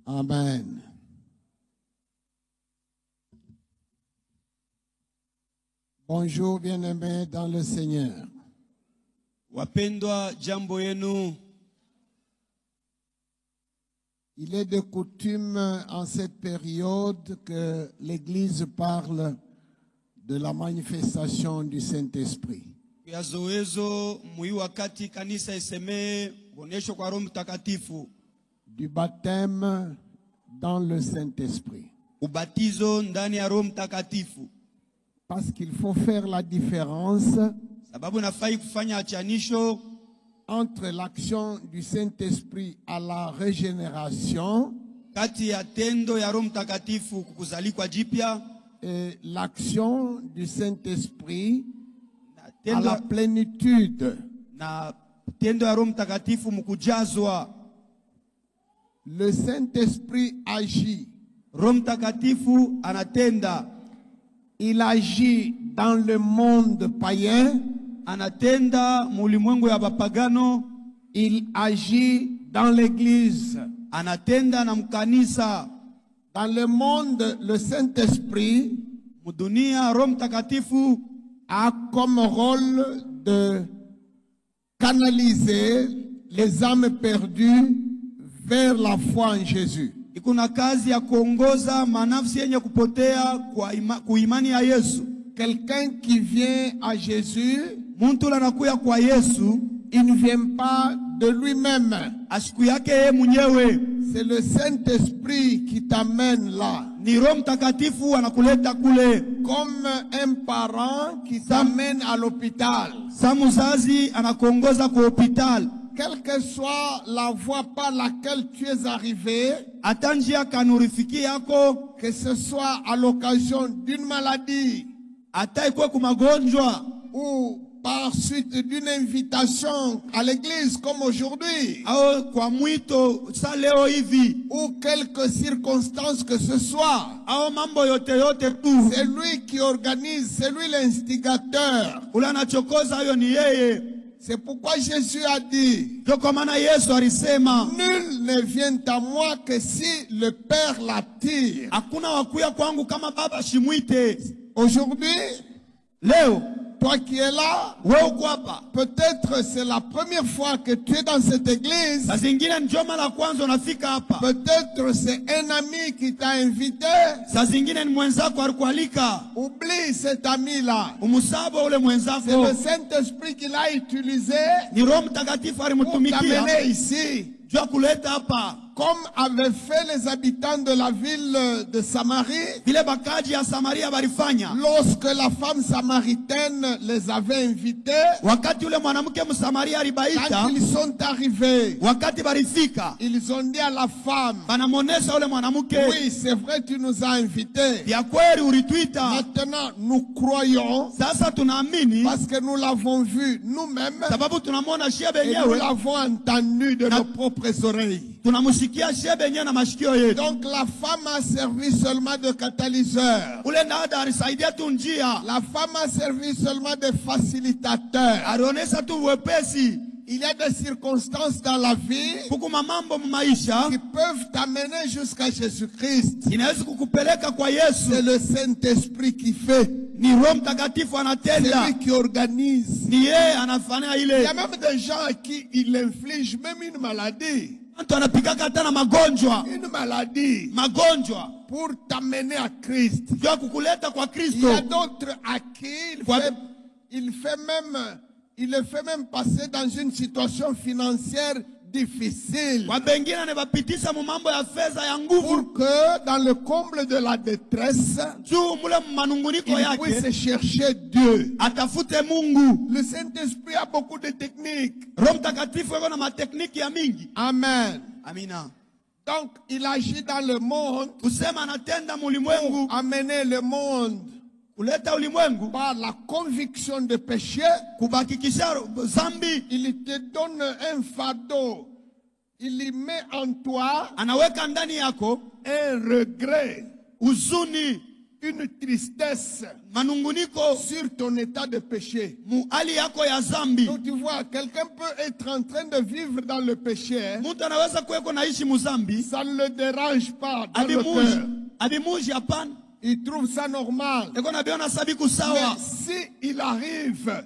Amen. Bonjour bien-aimés dans le Seigneur. Wapendwa, jambo yenu. Il est de coutume en cette période que l'Église parle de la manifestation du Saint-Esprit. Ya zoezo mui wakati kanisa isemee kuonesho kwa Roho Mtakatifu. Du baptême dans le Saint-Esprit. Ubatizo ndani ya Roho Mtakatifu. Parce qu'il faut faire la différence Sababu nafai kufanya achanisho entre l'action du Saint-Esprit à la régénération kati ya tendo ya Roho Mtakatifu kukuzalikwa jipya et l'action du Saint-Esprit à tendo la plénitude. na tendo ya Roho Mtakatifu mkujazwa. Le Saint-Esprit agit. Roho Mtakatifu anatenda. Il agit dans le monde païen. Anatenda mulimwengu ya bapagano. Il agit dans l'Église. Anatenda na mkanisa. Dans le monde, le Saint-Esprit Mudunia Roho Mtakatifu a comme rôle de canaliser les âmes perdues vers la foi en Jésus. Ikuna kazi ya kuongoza manafsi yenye kupotea kwa imani ya Yesu. Quelqu'un qui vient à Jésus, Muntu anakuya kwa Yesu, il ne vient pas de lui-même. asiku yake yeye mwenyewe. C'est le Saint-Esprit qui t'amène là. Ni Roho Mtakatifu anakuleta kule. Comme un parent qui t'amène à l'hôpital. Sa muzazi anakuongoza kwa hospitali. Quelle que soit la voie par laquelle tu es arrivé, Hata njia kanurifiki yako, que ce soit à l'occasion d'une maladie hata ikuwe kumagonjwa ou par suite d'une invitation à l'église comme aujourd'hui, au kwa mwito sa leo hivi ou quelques circonstances que ce soit, au mambo yote tu, c'est lui qui organise, c'est lui l'instigateur. ule anachokoza hayo ni yeye. C'est pourquoi Jésus a dit, Ndio kwa maana Yesu alisema, nul ne vient à moi que si le Père l'attire. hakuna wakuya kwangu kama Baba shimwite. Aujourd'hui, Leo toi qui es là, wewe uko hapa, peut-être c'est la première fois que tu es dans cette église. saa zingine ndio mara ya kwanza unafika hapa, Peut-être c'est un ami qui t'a invité. saa zingine ni mwenzako alikualika. Oublie cet ami-là. Umusabo ule C'est mwenzako, le Saint-Esprit qui l'a utilisé ni Roho Mtakatifu pour alimtumikia t'amener ici. jua kuleta hapa. Comme avaient fait les habitants de la ville de Samarie, Vile bakaji ya Samaria barifanya lorsque la femme samaritaine les avait invités, wakati ule mwanamke Msamaria alibaita. quand ils sont arrivés, Wakati barifika ils ont dit à la femme, banamonesha ule mwanamke, oui, c'est vrai, tu nous as invités. ya kweli ulituita, Maintenant, nous croyons sasa tunaamini parce que nous l'avons vu nous-mêmes sababu tunamwona shie et nous benyewe, l'avons entendu de nos propres oreilles. tunamusikia shie benyewe na mashikio yetu. Donc la femme a servi seulement de catalyseur. Ule dada alisaidia tu njia, La femme a servi seulement de facilitateur. alionesha tu wepesi. Il y a des circonstances dans la vie Kukuma mambo maisha qui peuvent t'amener jusqu'à Jésus-Christ. inaweza kukupeleka kwa Yesu. C'est le Saint-Esprit qui fait. Ni Roho Mtakatifu C'est anatenda, lui qui organise. ni yeye anafanya Il y a ile. même des gens à qui il inflige même une maladie. Mtu anapigaka hata na magonjwa, Une maladie magonjwa pour t'amener à Christ. jua kukuleta kwa Il y Kristo. a d'autres à qui il le fait même passer dans une situation financière difficile. Kwa bengine anabapitisha mu mambo ya fedha ya nguvu, Pour que dans le comble de la détresse, juu mule manunguniko il puisse yake chercher Dieu. atafute Mungu. Le Saint-Esprit a beaucoup de techniques. Roho Mtakatifu yuko na matekniki ya mingi. Amen. Amina. Donc, il agit dans le monde Kusema anatenda pour mulimwengu, amener le monde kuleta ulimwengu, par la conviction de péché. kubakikisha zambi. Il te donne un fardeau. Il y met en toi Anaweka ndani yako un regret. huzuni. une tristesse manunguniko sur ton état de péché. mu hali yako ya zambi. Donc tu vois, quelqu'un peut être en train de vivre dans le péché. Mtu anaweza kuweko naishi muzambi, Ça ne le dérange pas dans le cœur. abimuji hapana, Il trouve ça normal. eko na biona sabiku Mais sawa. si il arrive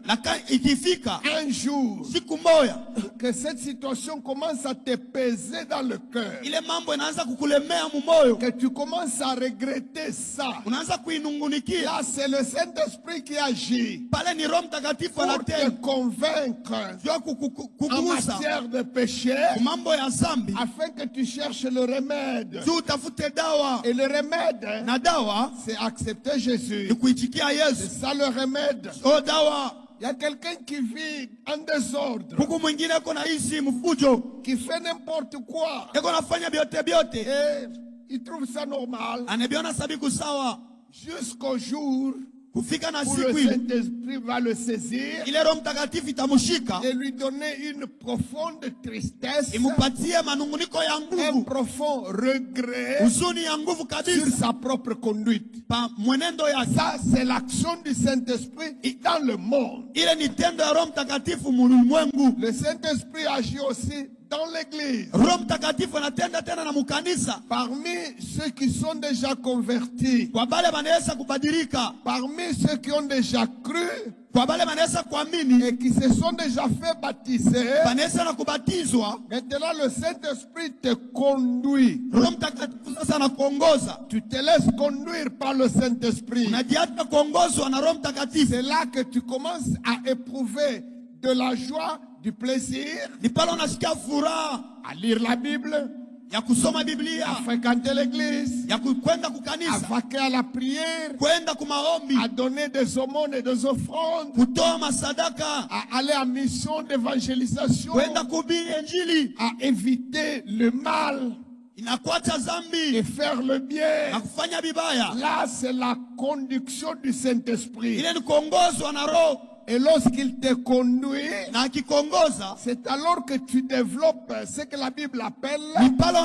Ikifika un jour siku moya que cette situation commence à te peser dans le cœur, ile mambo inaanza kukulemea mumoyo, que tu commences à regretter ça, unaanza kuinungunikia, là c'est le Saint-Esprit qui agit pale ni Roho Mtakatifu pour te anatenda convaincre jua en kukugusa matière de péché, mambo ya zambi, afin que tu cherches le remède. juu utafute dawa, Et le remède, na dawa c'est accepter Jésus. ni kuitikia C'est Yesu. ça le remède. O dawa, Il y a quelqu'un qui vit en désordre, huku mwingine eko naishi mfujo, qui fait n'importe quoi, eko nafanya byote byote, et il trouve ça normal, anabiona sabiku sawa, jusqu'au jour kufika na où le siku ile Saint-Esprit va le saisir ile Roho Mtakatifu itamushika et lui donner une profonde tristesse, imupatie manunguniko ya un nguvu, profond regret huzuni ya nguvu sur kabisa sa propre conduite. pa mwenendo yake. Ça, c'est l'action du Saint-Esprit dans le monde. Ile ni tendo ya Roho Mtakatifu mulimwengu. Le Saint-Esprit agit aussi dans l'église. Roho Mtakatifu anatenda tena na mukanisa, Parmi ceux qui sont déjà convertis, kwa bale banaweza kubadilika, parmi ceux qui ont déjà cru kwa bale banaweza kuamini, et qui se sont déjà fait baptiser, banaweza na kubatizwa. maintenant le Saint-Esprit te conduit. Roho Mtakatifu sasa anakuongoza, Tu te laisses conduire par le Saint-Esprit. unajiacha kuongozwa na Roho Mtakatifu. C'est là que tu commences à éprouver de la joie, du plaisir, Ni pale unasikia furaha à lire la Bible, ya kusoma à Biblia, fréquenter l'église, ya kwenda à kukanisa, vaquer à la prière, kwenda kumaombi, à donner des aumônes et des offrandes, kutoa masadaka, à aller en mission d'évangélisation, kwenda kuhubiri Injili, à éviter le mal inakuacha et zambi faire le bien. na kufanya bibaya. Là, c'est la conduction du Saint-Esprit. Ile ni kuongozwa na Roho, Et lorsqu'il te conduit, na akikongoza c'est alors que tu développes ce que la Bible appelle ni pale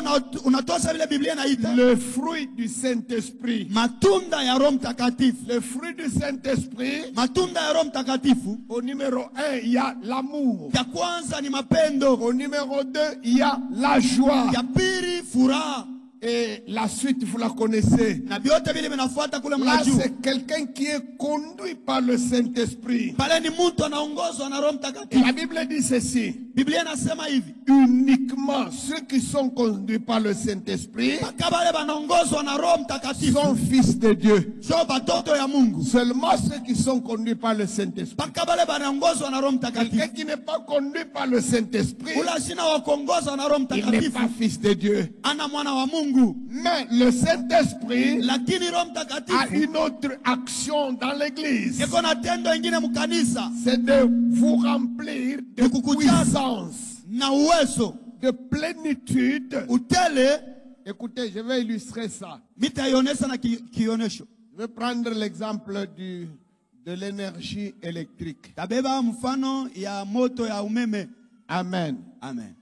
unatosa vile Biblia inaita le fruit du Saint-Esprit. matunda ya Roho Mtakatifu. Le fruit du Saint-Esprit, Matunda ya Roho Mtakatifu, au numéro 1, il y a l'amour. ya kwanza ni mapendo, Au numéro 2, il y a la joie. ya pili furaha, Et la suite, vous la connaissez. na vyote vile vinafuata kule Là, mnajua. c'est quelqu'un qui est conduit par le Saint-Esprit. Pale ni mtu anaongozwa na Roho Et Mtakatifu. la Bible dit ceci: Biblia inasema hivi, uniquement ceux qui sont conduits par le Saint-Esprit mpaka wale wanaongozwa na Roho Mtakatifu sont fils de Dieu. sio batoto ya Mungu. Seulement ceux qui sont conduits par le Saint-Esprit. Mpaka wale wanaongozwa na Roho Quelqu'un Mtakatifu. qui n'est pas conduit par le Saint-Esprit, Ula sina wa kuongozwa na Roho il n'est Mtakatifu, pas fils de Dieu. ana mwana wa Mungu. Mais le Saint-Esprit Lakini Roho a Mtakatifu une autre action dans l'église. iko na tendo ingine mkanisa, C'est de vous remplir de De kukujaza. puissance, na uwezo de plénitude. utele. Écoutez, je vais illustrer ça. Mitaionesa na kionesho. Je vais prendre l'exemple de l'énergie électrique. Tabeba mfano ya moto ya umeme. Amen. Amen.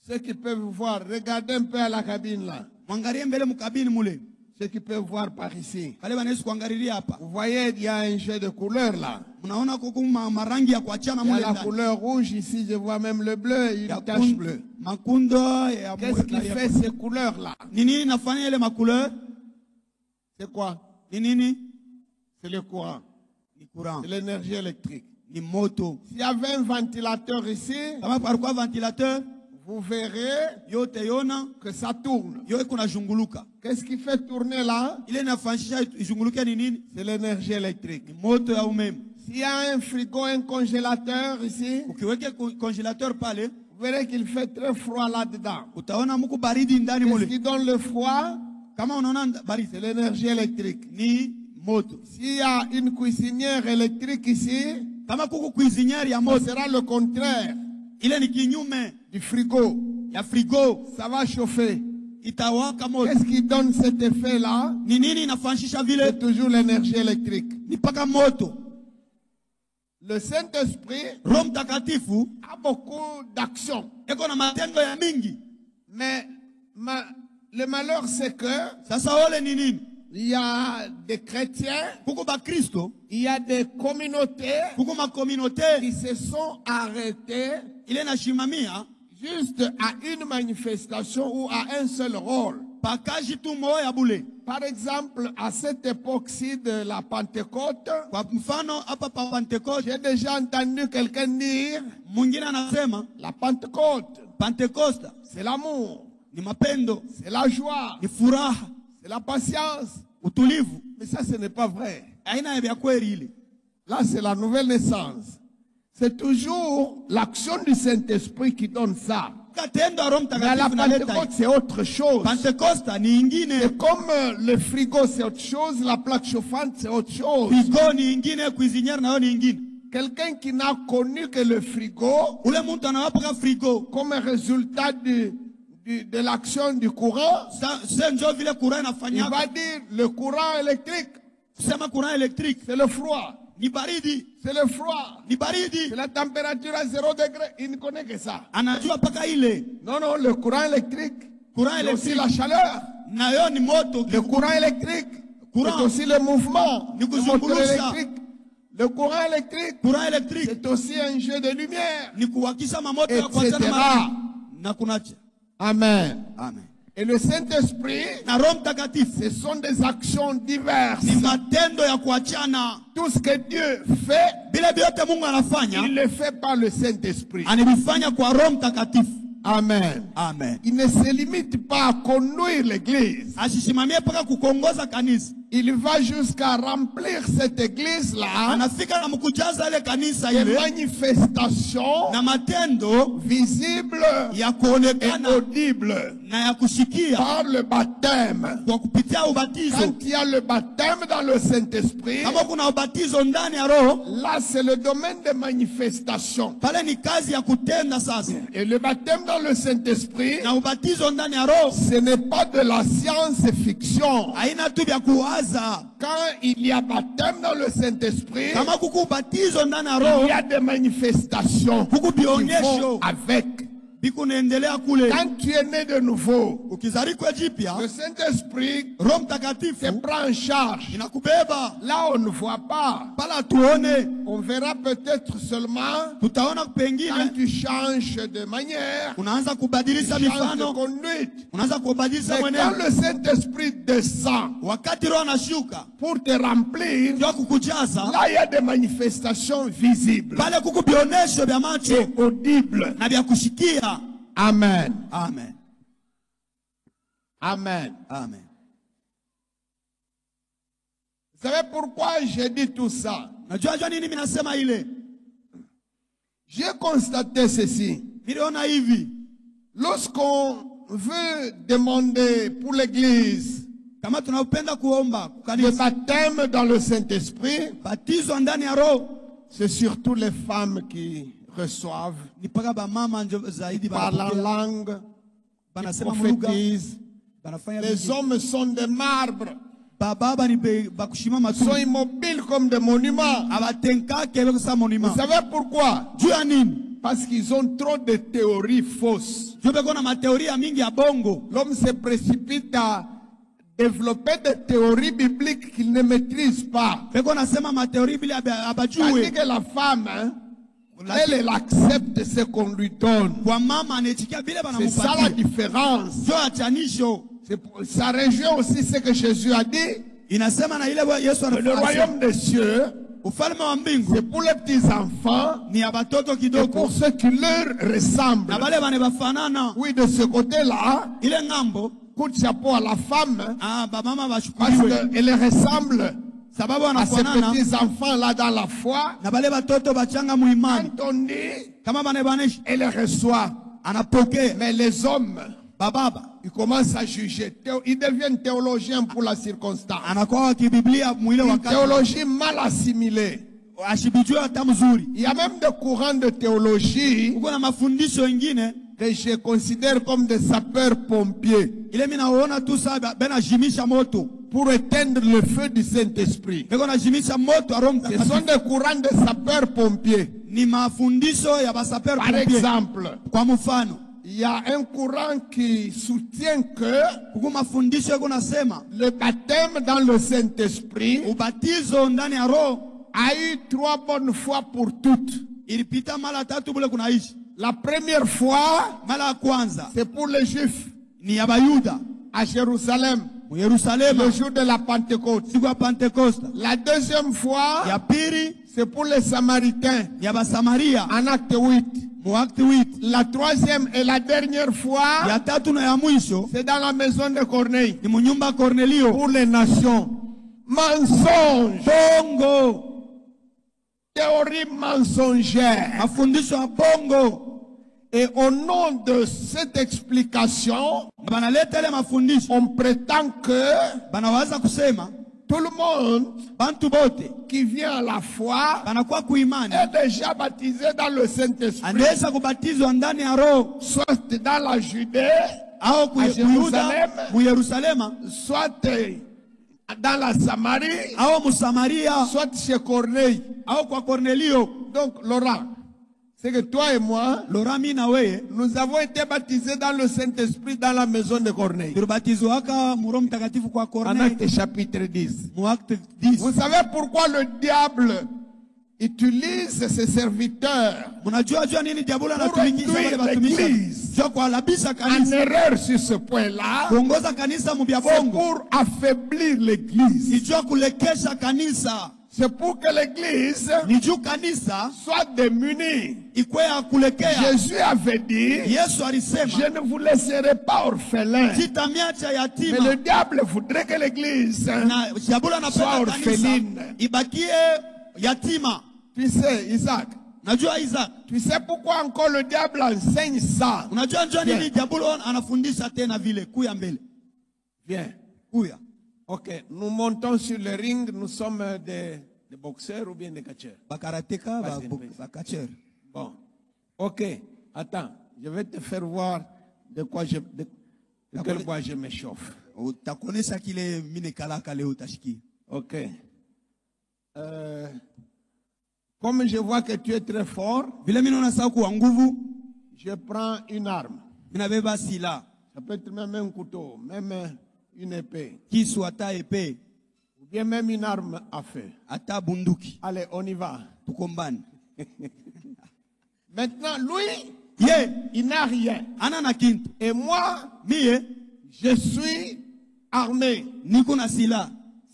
Ceux qui peuvent voir, regardez un peu à la cabine là. Mwangalie mbele mkabini mule. Ceux qui peuvent voir par ici. Kale wanaweza kuangalilia hapa. Vous voyez, il y a un jeu de couleurs là. Mnaona kuku marangi ya kuachana Il y a mule la ndani. couleur rouge ici, je vois même le bleu, Ya une tache bleue. makundo ya Qu'est-ce qui fait ces couleurs là? ni nini nafanya ile macouleur? C'est quoi? Ni nini? C'est le courant. Ni courant. C'est l'énergie électrique. Ni moto. S'il y avait un ventilateur ici, Kama par quoi ventilateur? vous verrez Yote yona que ça tourne. yo kuna zunguluka. Qu'est-ce qui fait tourner là? Ile nafanyisha izunguluke ni nini? C'est l'énergie électrique. Ni moto ya umeme. S'il y a un frigo, un congélateur ici, Ukiweke congélateur pale, vous verrez qu'il fait très froid là-dedans. utaona muku baridi ndani Qu'est-ce mule. qui donne le froid? Kama unaona baridi C'est l'énergie électrique. ni moto. S'il y a une cuisinière électrique ici, Kama kuku cuisinière ya ça moto, sera le contraire ile ni kinyume du frigo. ya frigo, Ça va chauffer. itawaka moto. Qu'est-ce qui donne cet effet-là? Ni nini inafanyisha C'est vile? toujours l'énergie électrique. Ni paka moto. Le Saint-Esprit Roho Mtakatifu a beaucoup d'actions. eko na matendo ya mingi, Mais le malheur c'est que Sasa ole ni nini? il y a des chrétiens, Kuko ba Kristo, il y a des communautés kuko ma communauté qui se sont arrêtées ile na shimamia juste à une manifestation ou à un seul rôle. pakaji tu moya bule. Par exemple, à cette époque-ci de la Pentecôte, Kwa mfano hapa pa Pentecoste, j'ai déjà entendu quelqu'un dire mwingine anasema la Pentecôte, Pentecoste c'est l'amour, ni mapendo, c'est la joie, ni furaha, c'est la patience. utulivu. Mais ça, ce n'est pas vrai. Aina ya kweli ile. Là, c'est la nouvelle naissance. C'est toujours l'action du Saint-Esprit qui donne ça. Katendo ya Roho Mais à la Mtakatifu inaleta Pentecôte, c'est autre chose. Pentecoste ni ingine, C'est comme le frigo, c'est autre chose. La plaque chauffante, c'est autre chose. frigo ni ingine, cuisinière nayo ni ingine. Quelqu'un qui n'a connu que le frigo, Ule mtu anawapa frigo. comme un résultat de l'action du courant, Sasa ndio vile courant il inafanyaka. va dire le courant électrique, Sema courant électrique c'est le froid. ni baridi, C'est le froid. ni baridi. C'est la température à 0 degré. Il ne connaît que ça. Anajua paka ile. Non, non, le courant électrique, Courant c'est aussi électrique la chaleur. nayo ni moto. Le courant électrique, Courant. c'est aussi le mouvement. Ni Le moteur kuzungurusha. électrique. Le courant électrique, Courant électrique c'est aussi un jeu de lumière. ni kuwakisha mamoto ya Etc. kuachana maji na kunacha. Amen. Amen. Et le Saint-Esprit, Na Roho Mtakatifu ce sont des actions diverses. ni matendo ya kuachana. Tout ce que Dieu fait, Bila vyote Mungu anafanya, il le fait par le Saint-Esprit. anavifanya kwa Roho Mtakatifu. Amen. Amen. Il ne se limite pas à conduire l'église. Asisimamie paka kukongoza kanisa. Il va jusqu'à remplir cette église-là Anafika na mkujaza ile kanisa de ile manifestations na matendo visibles ya et kuonekana audibles na ya kushikia par le baptême. kwa kupitia ubatizo. Quand il y a le baptême dans le Saint-Esprit, Kama kuna ubatizo ndani ya Roho, là c'est le domaine de manifestation. pale ni kazi ya kutenda sasa. Et le baptême dans le Saint-Esprit, Na ubatizo ndani ya Roho ce n'est pas de la science-fiction. haina tu vya kuwaza. Quand il y a baptême dans le Saint-Esprit, Kama kuku ubatizo ndani ya il Roho, y a des manifestations kuku qui vont bionyesho avec. biku naendelea kule. Quand tu es né de nouveau, Ukizarikwa jipya, le Saint-Esprit Roho te Mtakatifu prend en charge. inakubeba. Là, on ne voit pas. Pala tuone, On verra peut-être seulement tutaona quand pengine tu changes de manière, unaanza tu kubadilisha changes de mifano, conduite. unaanza kubadilisha Mais quand mwenendo. le Saint-Esprit descend Wakati Roho anashuka pour te remplir, ndio kukujaza, là, il y a des manifestations visibles pale kuku bionesho vya macho et audibles. na vya kushikia. Amen. Amen. Amen. Amen. Vous savez pourquoi j'ai dit tout ça? Najua nini mimi nasema ile? J'ai constaté ceci. Niliona hivi, Lorsqu'on veut demander pour l'Église kama tunapenda kuomba le kukanisa baptême dans le Saint-Esprit, batizo ndani ya Roho, c'est surtout les femmes qui reçoivent, ni paka ba mama ndio zaidi parlent en banapokea, langue, qui banasema mulugha, prophétisent. banafanya Les vitu. hommes sont des marbres, Baba ni bakushima sont matu immobiles comme des monuments. abatenka kele sa monima. Vous savez pourquoi? Juu ya nini? Parce qu'ils ont trop de théories fausses. Juu beko na mateoria mingi ya bongo. L'homme se précipite à développer des théories bibliques qu'il ne maîtrise pas. Beko nasema mateori bila Tandis abajue. que la femme, hein, elle accepte ce qu'on lui donne. Kwa mama anaitikia bila C'est ça la banamupatia. différence. Ndio achanisho. Ça rejoint aussi ce que Jésus a dit. Inasema na ile Yesu Le anafanya. royaume des cieux, Ufalme wa mbingu c'est pour les petits enfants ni ya batoto et kidogo. pour ceux qui leur ressemblent. Na bale bane bafanana. Oui, de ce côté-là, Ile ngambo, coup de chapeau à la femme, ba mama parce bashukuriwe. qu'elle ressemble Sababu à ces wanafanana. petits enfants-là dans la foi. Na bale batoto bachanga muimani. Quand on dit, Kama bane baneshi elle reçoit. anapokea. Mais les hommes, Bababa ils commencent à juger. Ils deviennent théologiens pour la circonstance. anakuwa wa kibiblia mwile Une wakati. théologie mal assimilée. Ashibijua hata mzuri. Il y a même des courants de théologie Uko na mafundisho mengine que je considère comme des sapeurs-pompiers ile mimi naona tu sasa bena jimisha moto. pour éteindre le feu du Saint-Esprit. Beko na jimisha moto wa Roho Ce sont Mtakatifu. des courants de sapeurs-pompiers. Ni mafundisho ya basaper Par pompier. exemple, Kwa mfano, il y a un courant qui soutient que kuko mafundisho yako nasema le baptême dans le Saint-Esprit ubatizo ndani ya Roho a eu 3 bonnes fois pour toutes. ilipita mara 3 bule kunaishi. La première fois, Mara ya kwanza c'est pour les Juifs ni ya Bayuda à Jérusalem, mu Yerusalema le jour de la Pentecôte. siku ya Pentecoste. La deuxième fois, Ya pili c'est pour les Samaritains ni ya Basamaria en acte 8. mu Acte 8. La troisième et la dernière fois, Ya tatu na ya mwisho c'est dans la maison de Corneille ni mu nyumba ya Cornelio. pour les nations. Mensonge, Bongo, théorie mensongère. mafundisho ya bongo. Et au nom de cette explication, Banaleta ile mafundisho on prétend que banawaza kusema tout le monde bantu bote qui vient à la foi banakuwa kuimani est déjà baptisé dans le Saint-Esprit, anaweza kubatizwa ndani ya Roho, soit dans la Judée, au À Jerusalem. mu Yerusalema, soit dans la Samarie, au mu Samaria, soit chez Corneille. au kwa Cornelio. Donc, Laurent, c'est que toi et moi, Lorami na weye nous avons été baptisés dans le Saint-Esprit dans la maison de Corneille. tulibatizwaka mu Roho Mtakatifu kwa En Cornelio Acte chapitre 10. mu Acte 10. Vous savez pourquoi le diable utilise ses serviteurs Mnajua jua nini diabolo Pour anatumikisha wale réduire watumishi? l'église. Jua kuhalabisha en kanisa, erreur sur ce point-là? kuongoza kanisa mu bya C'est bongo, pour affaiblir l'église. ni jua kulekesha kanisa, C'est pour que l'église ni juu kanisa soit démunie. ikwe ya kulekea. Jésus avait dit, Yesu alisema je ne vous laisserai pas orphelins. sitamiacha Mais yatima. le diable voudrait que l'église, Na diabolo anapenda Soit kanisa orpheline. ibakie yatima. tu sais, Isaac, Najua Isaac, tu sais pourquoi encore le diable enseigne ça? unajua njoo Bien. nini diabolo anafundisha tena vile kuya mbele. Bien. Kuya. Ok, nous montons sur le ring, nous sommes des boxeurs ou bien des catcheurs? Bakarateka Basi, basi. bakacher. Bon. Ok, attends, je vais te faire voir de quel bois je m'échauffe. Utakuonesha kile mine kalaka leo utasikia. Ok. Comme je vois que tu es très fort, Vile mimi naona sasa kwa nguvu, je prends une arme. ninabeba sila, Ça peut être même un couteau, même une épée, kisu ata epee, ou bien même une arme à feu. ata bunduki. Allez, on y va. Tukombane. Maintenant, lui, Ye, il n'a rien. ana na kintu. Et moi, Mie, je suis armé. niko na sila.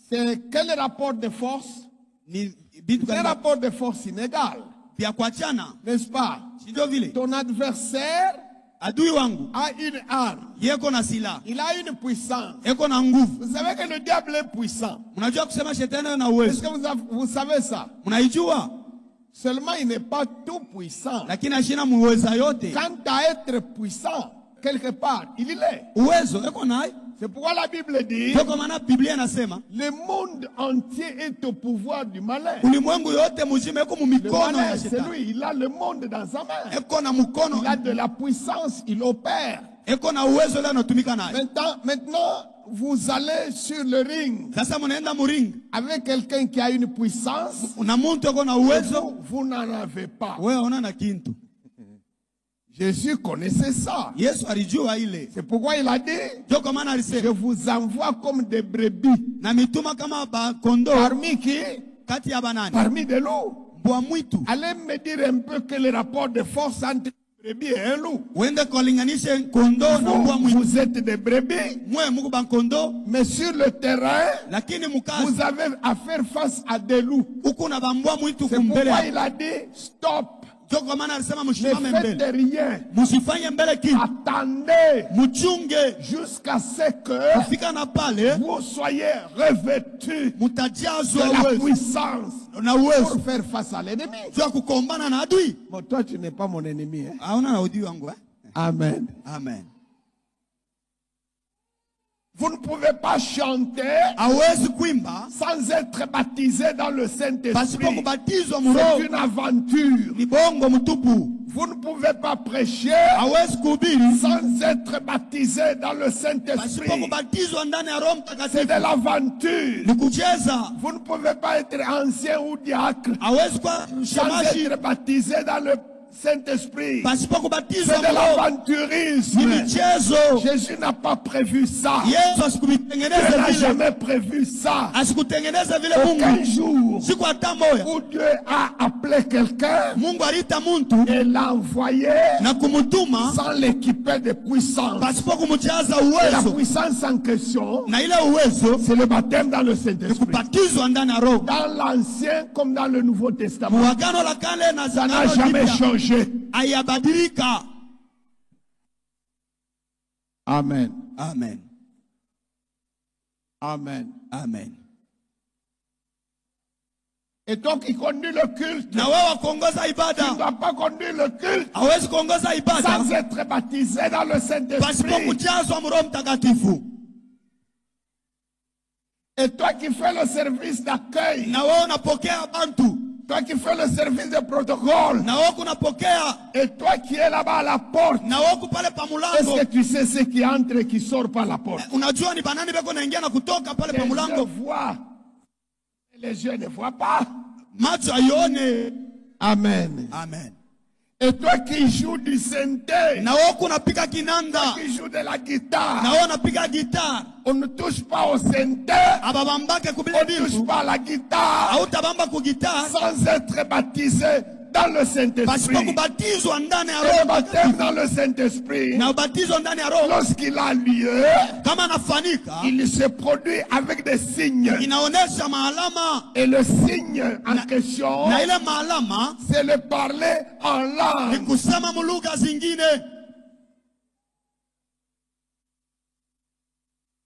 C'est quel rapport de force? Ni bitu C'est un kama rapport de force inégal, vya kuachana. n'est-ce pas? Sio vile. Ton adversaire Adui wangu a une arme. yeko na sila, Il a une puissance. eko na nguvu. Vous savez que le diable est puissant. Unajua kusema shetani ana Est-ce uwezo. que vous savez ça? Unaijua, Seulement, il n'est pas tout puissant. lakini ashina muweza yote. Quant à être puissant, quelque part, il l'est. Uwezo eko naye. C'est pourquoi la Bible dit, Kwa maana Biblia inasema le monde entier est au pouvoir du malin. ulimwengu yote mzima eko mu Le mikono malin, ya c'est shetani. lui. Il a le monde dans sa main. Eko na mkono, Il a de la puissance. Il opère. eko na uwezo leo anatumika naye. Maintenant, vous allez sur le ring Sasa mnaenda muringi avec quelqu'un qui a une puissance. na muntu eko na Et uwezo, vous n'en avez pas. wewe una na kintu. Jésus connaissait ça. Yesu alijua ile. C'est pourquoi il a dit, Ndio kwa maana je alisema vous envoie comme des brebis. na mituma kama ba kondoo Parmi qui? kati ya banani, Parmi des loups. mbwa mwitu. Allez me dire un peu quel est le rapport de force entre un brebis et un loup. Uende kulinganisha kondoo na mbwa Vous, mwitu. vous êtes des brebis, Mwe muko ba kondoo, mais sur le terrain, lakini mukazi vous avez à faire face à des loups. huko na ba mbwa mwitu C'est kumbele. pourquoi il a dit, stop, Ndio kwa maana alisema ne mshimame faites mbele. rien. Msifanye mbele kitu. Attendez Mchunge jusqu'à ce que kufika na pale vous soyez revêtus mutajazwa de la uwezo puissance na uwezo pour faire face à l'ennemi. jua kukombana na adui. Bon, toi, tu n'es pas mon ennemi. Hein? Haona na adui wangu eh? Amen. Amen. Vous ne pouvez pas chanter Hawezi kuimba sans être baptisé dans le pasipo Saint-Esprit. kubatizwa C'est muroho. une aventure. Ni bongo mtupu. Vous ne pouvez pas prêcher Hawezi kuhubiri sans être baptisé dans le pasipo Saint-Esprit. kubatizwa ndani ya Roho C'est Mtakatifu. de l'aventure. Ni kucheza. Vous ne pouvez pas être ancien ou diacre Hawezi kuwa sans shamashi être baptisé dans le Saint-Esprit. pasipo C'est kubatizwa de mu Roho l'aventurisme. ni michezo. Jésus n'a pas prévu ça. Yesu Dieu asikuvitengeneza n'a vile, jamais prévu ça. asikutengeneza vile Aucun Mungu. jour Siku hata moya où Dieu a appelé quelqu'un Mungu aliita muntu et l'a envoyé na kumutuma sans l'équiper de puissance. pasipo kumujaza Et la uwezo, puissance en question, na ile uwezo c'est le baptême dans le ni Saint-Esprit. kubatizwa ndani ya Roho. Dans l'Ancien comme dans le Nouveau Testament. Muagano la kale na Ça n'a Agano jamais Jipya changé. hayabadilika. Amen. Amen. Amen. Amen. Et toi qui conduis le culte, Na wewe kuongoza tu ne ibada dois pas conduire le culte hawezi kuongoza ibada sans être baptisé dans le pasipo Saint-Esprit. kujazwa Roho Mtakatifu. Et toi qui fais le service d'accueil, Na wewe unapokea bantu, toi qui fais le service de protocole, na wewe kunapokea, et toi qui es là-bas à la porte, na wewe pale pa est-ce mulango. que tu sais ce qui entre et qui sort par la porte? Unajua ni banani beko naingia na kutoka pale Les pa yeux mulango. voient, et les yeux ne voient pas. Macho aione. Amen. Amen. Et toi qui joues du synthé, Na wewe kunapika kinanda, qui joues de la na guitare, wewe unapiga gitaa. on ne touche pas au synthé, Ababambake on kubile ne touche bifu. pas à la guitare Hautabamba ku gitaa sans être baptisé dans le pasipo Saint-Esprit. kubatizwa ndani ya Et le Roho baptême Mtakatifu. dans le Saint-Esprit, Na ubatizo ndani ya Roho lorsqu'il a lieu, kama nafanika il se produit avec des signes. inaonesha maalama, Et le signe en question, na ile maalama c'est le parler en ni langue. kusema mulugha zingine.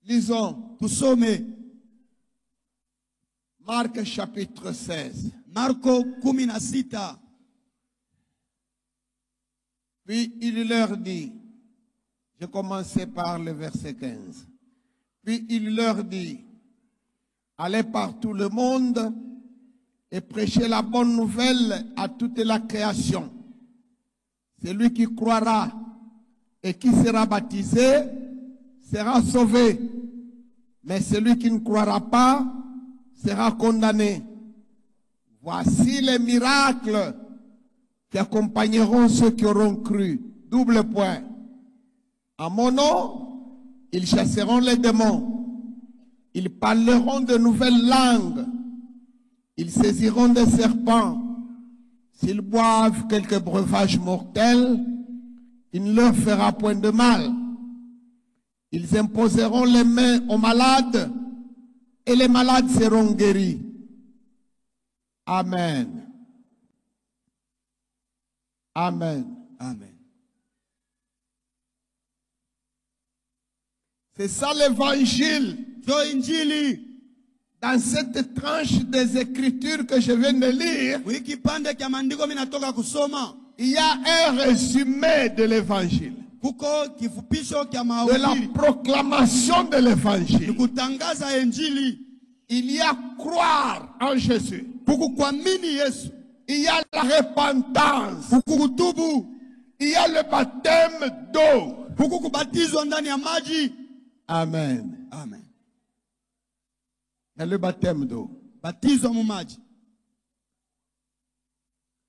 Lisons Tusome Marc chapitre 16. Marko 16. Puis il leur dit, je commençais par le verset 15. Puis il leur dit, allez par tout le monde et prêchez la bonne nouvelle à toute la création. Celui qui croira et qui sera baptisé sera sauvé, mais celui qui ne croira pas sera condamné. Voici les miracles qui accompagneront ceux qui auront cru. Double point. En mon nom, ils chasseront les démons. Ils parleront de nouvelles langues. Ils saisiront des serpents. S'ils boivent quelques breuvages mortels, il ne leur fera point de mal. Ils imposeront les mains aux malades et les malades seront guéris. Amen. Amen. Amen. C'est ça l'évangile. Jo injili Dans cette tranche des Écritures que je viens de lire, wiki pande kya maandiko minatoka kusoma, il y a un résumé de l'évangile, kuko kifupisho kya de la mahubiri, proclamation de ni l'évangile. kutangaza injili, Il y a croire en Jésus. kukuamini Yesu, Il y a la repentance. kukutubu, Il y a le baptême d'eau. kukubatizwa ndani ya maji. Amen. Amen. Il y a le baptême d'eau. Batizwa mu maji.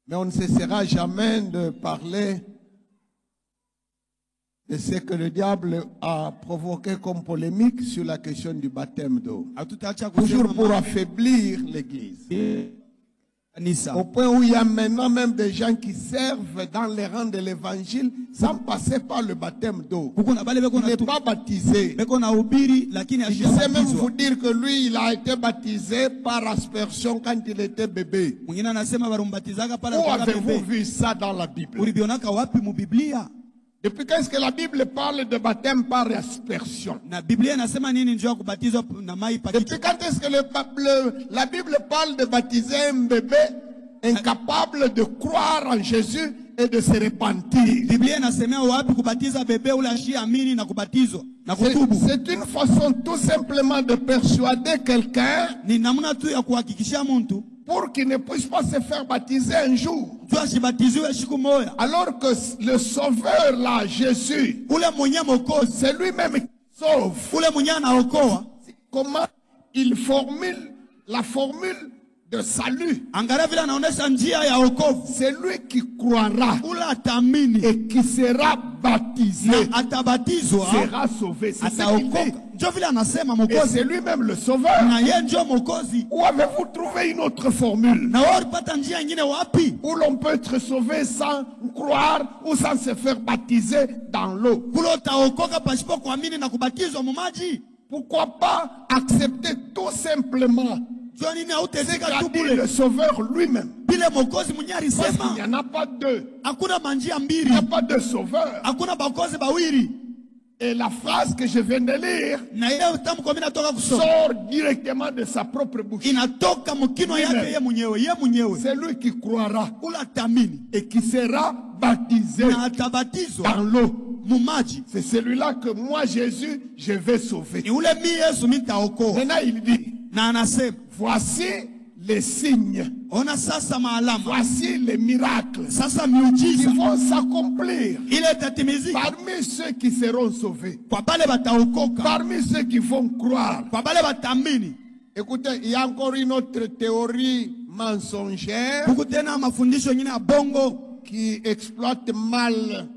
Mais on ne cessera jamais de parler de ce que le diable a provoqué comme polémique sur la question du baptême d'eau. Hatutaacha Toujours kusema pour affaiblir l'Église. kanisa. Au point où il y a maintenant même des gens qui servent dans les rangs de l'évangile sans passer par le baptême d'eau. Kuko na bale beko Il na n'est pas baptisé. beko na ubiri lakini Je sais même vous ashabatizwa. dire que lui, il a été baptisé par aspersion quand il était bébé. Mwingine anasema barumbatizaga pale Où kwa avez-vous bebe. vu ça dans la Bible? Ulibionaka wapi mu Biblia? Depuis quand est-ce que la Bible parle de baptême par aspersion? Na Biblia inasema nini njoo ya kubatizwa na mai Depuis pakiti? quand est-ce que la Bible parle de baptiser un bébé incapable de croire en Jésus et de se repentir? Biblia inasemea wapi kubatiza bebe ule ashiamini na kubatizwa na kutubu? C'est une façon tout simplement de persuader quelqu'un Ni namna tu ya kuhakikishia mtu pour qu'il ne puisse pas se faire baptiser un jour. tu asibatiziwe siku moja. Alors que le Sauveur là, Jésus, Ule mwenye mokozi, c'est lui-même qui sauve. ule mwenye anaokoa, Comment il formule la formule de salut. Angalia vile anaonesha njia ya wokovu. Celui qui croira Ula atamini et qui sera baptisé na atabatizwa sera sauvé. C'est ce qu'il ataokoka. dit. Ndio vile anasema Et Mwokozi. c'est lui-même le sauveur. Na yeye ndio Mwokozi. Où avez-vous trouvé une autre formule Na wao ulipata njia nyingine wapi? où l'on peut être sauvé sans croire ou sans se faire baptiser dans l'eau? Kule utaokoka pasipo kuamini na kubatizwa mu maji. Pourquoi pas accepter tout simplement Jua nini ce hautezika qu'a tu dit bure? le sauveur lui-même? Bile Mwokozi mwenyewe Parce qu'il n'y alisema en a pas deux. hakuna manjia Il mbili. n'y a pas de sauveur. Hakuna bakozi bawili. Et la phrase que je viens de lire Na ile utamko mimi natoka kusoma. sort directement de sa propre bouche. Inatoka mkino yake yeye mwenyewe. C'est lui qui croira Ula tamini et qui sera baptisé na atabatizwa dans l'eau. mu maji. C'est celui-là que moi, Jésus, je vais sauver. Ni ule mi Yesu nitaokoa. Maintenant, il dit, Na anasema voici les signes, ona sasa maalama. voici les miracles Sasa qui miujiza vont s'accomplir ile itatimizika parmi ceux qui seront sauvés, kwa bale bataokoka, parmi ceux qui vont croire. kwa bale batamini. Écoutez, il y a encore une autre théorie mensongère Huku tena mafundisho mengine ya bongo qui exploite mal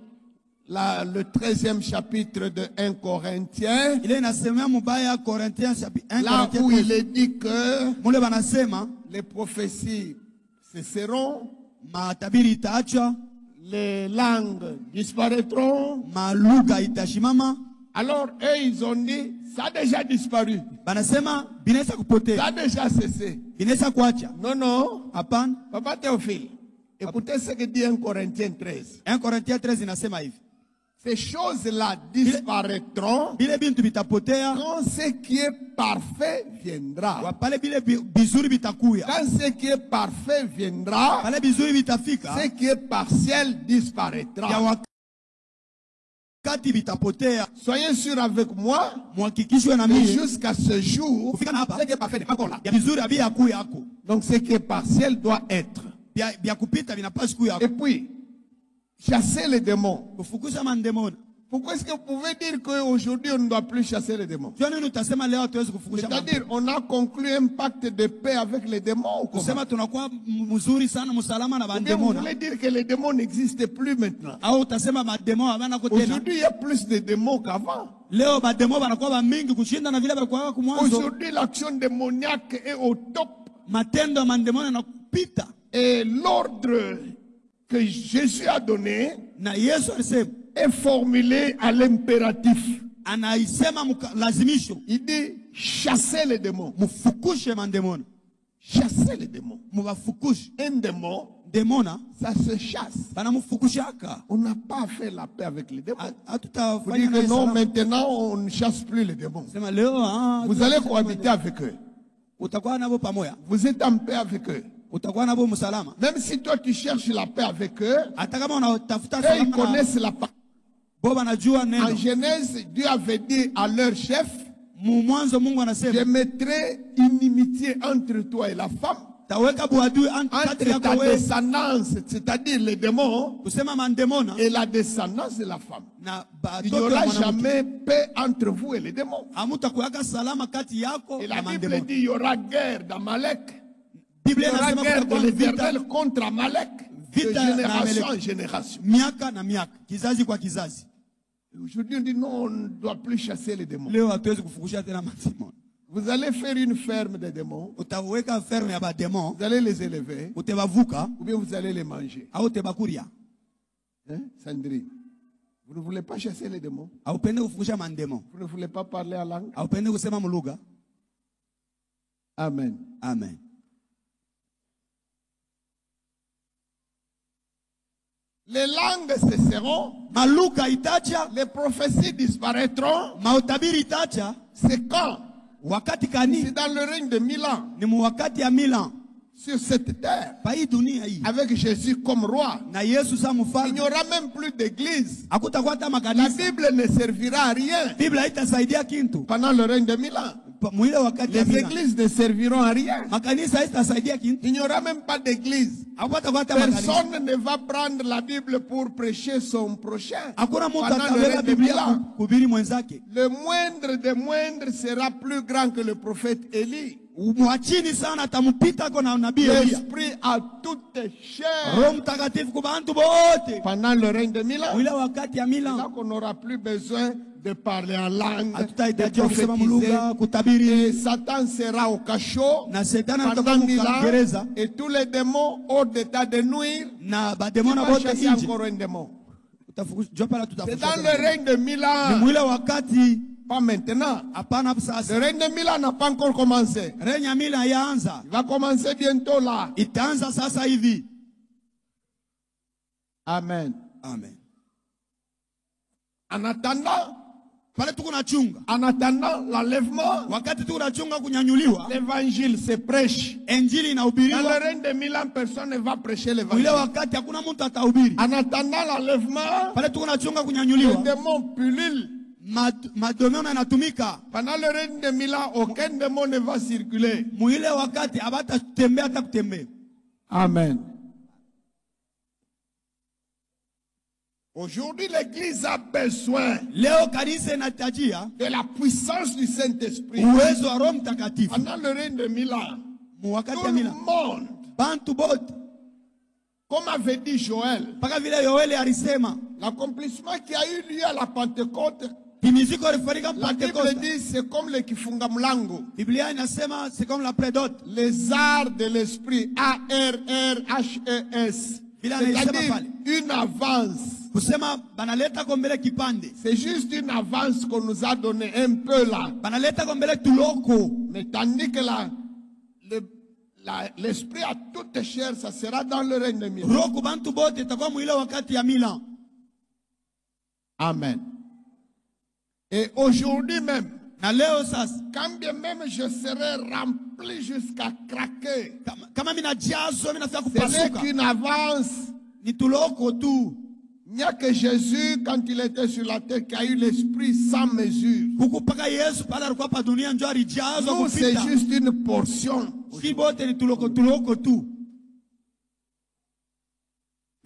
le 13e chapitre de 1 Corinthiens, ile inasemea mubaya Corinthiens chapitre 1 là Corinthiens où 13. il est dit que Mule banasema les prophéties cesseront, matabiri itaacha, les langues disparaîtront. malugha itashimama. Alors, eux, ils ont dit, ça a déjà disparu, Banasema binaweza ça kupotea, a déjà cessé. binaweza kuacha. Non, non, Hapana. Papa Théophile, écoutez ce que dit 1 Corinthiens 13. 1 Corinthiens 13 inasema hivi. Ces choses-là disparaîtront Bile bintu bitapotea, quand ce qui est parfait viendra. wapale bile bizuri bitakuya. Quand ce qui est parfait viendra, Pale bizuri bitafika, ce qui est partiel ya disparaîtra. wakati bitapotea. Soyez sûr avec moi, Muhakikishwe na que mimi jusqu'à ce jour, kufika na hapa ce qui est parfait n'est pas encore là. ya bizuri abi yakuya yako. Donc ce qui est partiel doit être. Bya kupita binapaswa kuya Et yako. puis, chasser les démons. Kufukuza mandemona. Pourquoi est-ce que vous pouvez dire qu'aujourd'hui on ne doit plus chasser les démons? Jua nini utasema leo hatuwezi kufukuza C'est-à-dire, on a conclu un pacte de paix avec les démons. Ou comment? kusema tunakuwa mzuri sana musalama na Ou bien vous bandemona. voulez dire que les démons n'existent plus maintenant? Au utasema mademo habana ko tena. Aujourd'hui, il y a plus de démons qu'avant. Leo mademo banakuwa ba mingi kushinda na vile balikuwa kwa mwanzo. Aujourd'hui, l'action démoniaque est au top. Matendo ya mandemona na kupita. Et l'ordre que Jésus a donné Na Yesu alisema est formulé à l'impératif. anaisema lazimisho Il dit, chassez les démons. mufukushe mandemona. Chassez les démons. Mubafukushe. Un démon, Demona ça se chasse. banamufukushaka. On n'a pas fait la paix avec les démons. Vous Hatutafanya dites que naye non, salama. maintenant on ne chasse plus les démons. Sema leo Vous allez cohabiter avec eux. utakuwa nabo pamoja. Vous êtes en paix avec eux. Utakuwa nabo msalama. Même si toi tu cherches la paix avec eux, Hata kama unatafuta eux ils salama, connaissent la paix. bo banajua En neno. Genèse, Dieu avait dit à leur chef, Mwanzo Mungu je anasema mettrai inimitié entre toi et la femme, taweka buadui kati entre yako ta wewe, descendance, c'est-à-dire les démons, kusema mandemona et la descendance de la femme. na Il n'y batoto aura ya mwanamke. jamais paix entre vous et les démons. Hamutakuweka salama kati yako Et na la Bible mandemona. dit il y aura guerre d'Amalek. Il Biblia y aura inasema guerre de kutakuwa vita l'Éternel contre Amalek de Vita na génération Amalek. en génération. miaka na miaka, kizazi kwa kizazi. Et aujourd'hui, on dit non, on ne doit plus chasser les démons. Leo hatuwezi kufukusha tena mandemona. Vous allez faire une ferme des démons, Utaweka ferme ya bademo, vous allez les élever, utebavuka ou bien vous allez les manger. au tebakuria. Hein, Sandrine? Vous ne voulez pas chasser les démons? Haupende kufukusha mandemo. Vous ne voulez pas parler à langue? Haupende kusema mlugha. Amen. Amen. Les langues cesseront, Malugha itacha, les prophéties disparaîtront. mautabiri itacha. C'est quand? Wakati C'est kani dans le règne de 1000 ans ni wakati ya 1000 ans sur cette terre, pa hii dunia hii, avec Jésus comme roi. na Yesu sa Il n'y mfalme. aura même plus d'église. Hakutakuwa hata La makanisa. Bible ne servira à rien Biblia haitasaidia kintu pendant le règne de 1000 ans. mwile wakati ya Les Milan. églises ne serviront à rien. Makanisa haitasaidia kitu. Il n'y aura même pas d'église. Hapata kwa hata makanisa. Personne ne va prendre la Bible pour prêcher son prochain. Hakuna mtu Pendant le atabeba règne de Biblia Milan. kuhubiri mwenzake. Le moindre des moindres sera plus grand que le prophète Élie. Mwachini sana atampita kwa nabii Elia. L'esprit à toute chair. Roho Mtakatifu kwa bantu bote. Pendant le règne de Milan. Mwile wakati ya Là Milan. qu'on n'aura plus besoin de parler en langue, de Hatutahitaji kusema prophétiser. mulugha, kutabiri. Et Satan sera au cachot Na Shetani atakuwa pendant 1000 ans. mgereza. Et tous les démons hors d'état de nuire. Na Tu bademona vas bote chasser nje. encore un démon. Jopala C'est tutafusha. dans le règne de Ni Milan. mwile wakati Pas maintenant. hapana Le sasa. règne de Milan n'a pas encore commencé. Règne ya Milan yaanza. Il va commencer bientôt là. Itaanza sasa hivi. Amen. Amen. En attendant, Pale tuko na chunga. l'enlèvement, Wakati tuko na chunga kunyanyuliwa, l'évangile se prêche. injili Dans le inahubiriwa. règne de Milan, personne ne va prêcher Mwile l'évangile. wakati hakuna mtu atahubiri. En attendant l'enlèvement, Pale tuko na chunga les kunyanyuliwa. démons pullulent. Madomeno yanatumika. Pendant le règne de Milan, aucun démon ne va circuler. Mwile wakati abata tembea hata kutembea. Amen. Aujourd'hui, l'Église a besoin Leo kanisa inahitajia de la puissance du Saint-Esprit. uwezo wa Roho Mtakatifu. Pendant le règne de Milan, Wakati tout ya le Milan. monde, Bantu bote. comme avait dit Joël, Paka vile Yoeli alisema. l'accomplissement qui a eu lieu à la Pentecôte, Timiziko ilifanyika la Bible Pentecoste. dit c'est comme le kifunga mlango. Biblia inasema c'est comme la prédote. Les arts de l'esprit, ARRHES, Bila anaisema c'est-à-dire pale. une avance. Kusema banaleta kwa mbele kipande. C'est juste une avance qu'on nous a donné un peu là. Banaleta kwa mbele tuloko. Mais tandis que l'esprit à toute chair, ça sera dans le règne de Milan. Roho bantu bote itakuwa mwile wakati ya Milan. Amen. Et aujourd'hui même, Na leo sasa quand bien même je serai rempli jusqu'à craquer, kama mina jazo mina fika ce n'est kupasuka. qu'une avance. Ni tuloko tu. Il n'y a que Jésus, quand il était sur la terre, qui a eu l'esprit sans mesure. Huku paka Yesu pale alikuwa pa dunia ndio alijazwa Nous, c'est kupita. juste une portion. Si bote ni tuloko tu.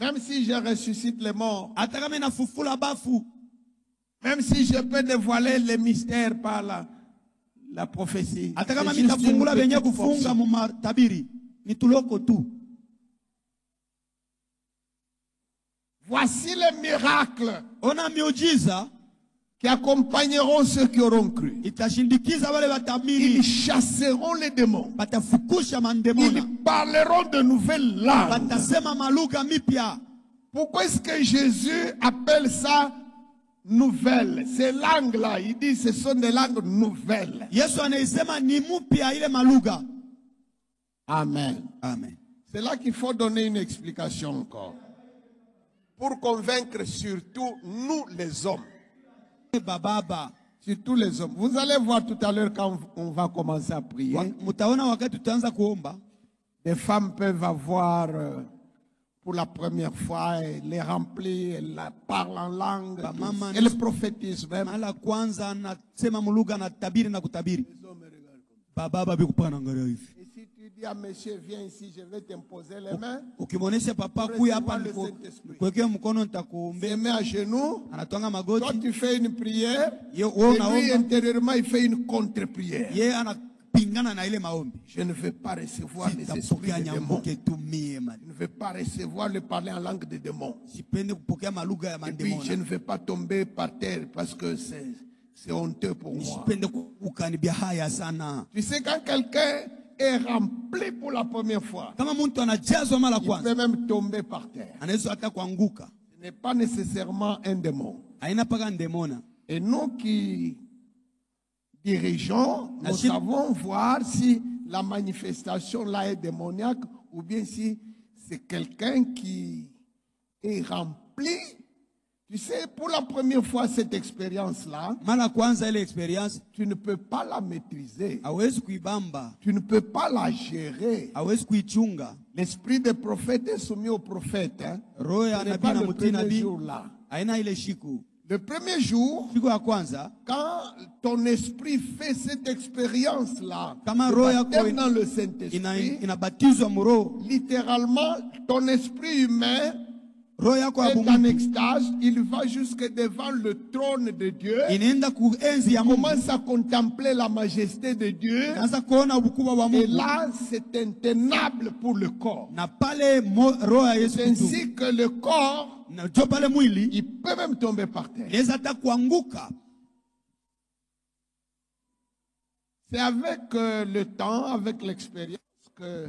Même si je ressuscite les morts, Hata kama inafufula bafu. même si je peux dévoiler les mystères par la prophétie, Hata kama c'est juste une mitafungula benye petite kufunga portion. mu matabiri. Ni tuloko tu. Voici les miracles Ona miujiza qui accompagneront ceux qui auront cru. itashindikiza wale Ils watamini. chasseront les démons. Batafukusha mandemona. Ils parleront de nouvelles langues. Batasema malugha mipya. Pourquoi est-ce que Jésus appelle ça nouvelles? Ces langues-là, il dit ce sont des langues nouvelles. Yesu anaisema ni mupya ile malugha. Amen. Amen. C'est là qu'il faut donner une explication encore. Pour convaincre surtout nous les hommes. Baba. Surtout les hommes. Vous allez voir tout à l'heure quand on va commencer à prier. Mutaona wakati tutaanza kuomba. Des femmes peuvent avoir pour la première fois, elles les remplissent, elles parlent en langue, elles prophétisent même. Mala kwanza anasema mulugha na tabiri na kutabiri. Baba bikupana angalia hivi. Et si tu dis à monsieur viens ici, je vais t'imposer les mains. Ukimonesha papa kuya hapa nikuwekea mkono nitakuombea. Il se met à genoux. Anatwanga Toi magoti. tu fais une prière. Ye Et wewe lui unaomba. intérieurement il fait une contre-prière. Ye anapingana na ile maombi. Je ne veux pas recevoir les esprits Sitapokea des démons. nyambuke tumie man. Je ne veux pas recevoir le parler en langue des démons. Sipendi kupokea malugha ya Et puis je mandemona. ne veux pas tomber par terre parce que c'est honteux pour moi. Sipendi kukanibia haya sana. Tu sais, quand quelqu'un est rempli pour la première fois, Kama mtu anajazwa mara il kwanza, peut même tomber par terre. anaweza hata kuanguka. Ce n'est pas nécessairement un démon. Haina paka ndemona. Et nous qui dirigeons, nous Achille. savons voir si la manifestation là est démoniaque ou bien si c'est quelqu'un qui est rempli. Tu sais, pour la première fois, cette expérience-là, Mara kwanza ile experience tu ne peux pas la maîtriser. hawezi kuibamba, Tu ne peux pas la gérer. hawezi kuichunga. L'esprit des prophètes est soumis aux prophètes. Hein. Roho ya Ce n'est nabii pas na le mtii premier nabii jour là. haina ile shiku. Le premier jour, siku ya kwanza quand ton esprit fait cette expérience-là, kama le roho yako baptême dans le Saint-Esprit, inabatizwa mroho, littéralement, ton esprit humain roho yako ya est en Mungu extase, il va jusque devant le trône de Dieu, inaenda kuenzi il ya Mungu, commence à contempler la majesté de Dieu, inaanza kuona ukubwa wa et Mungu, là, c'est intenable pour le corps. na pale roho ya Yesu C'est ainsi que le corps, na jo pale mwili il peut même tomber par terre. inaweza hata kuanguka. C'est avec le temps, avec l'expérience, que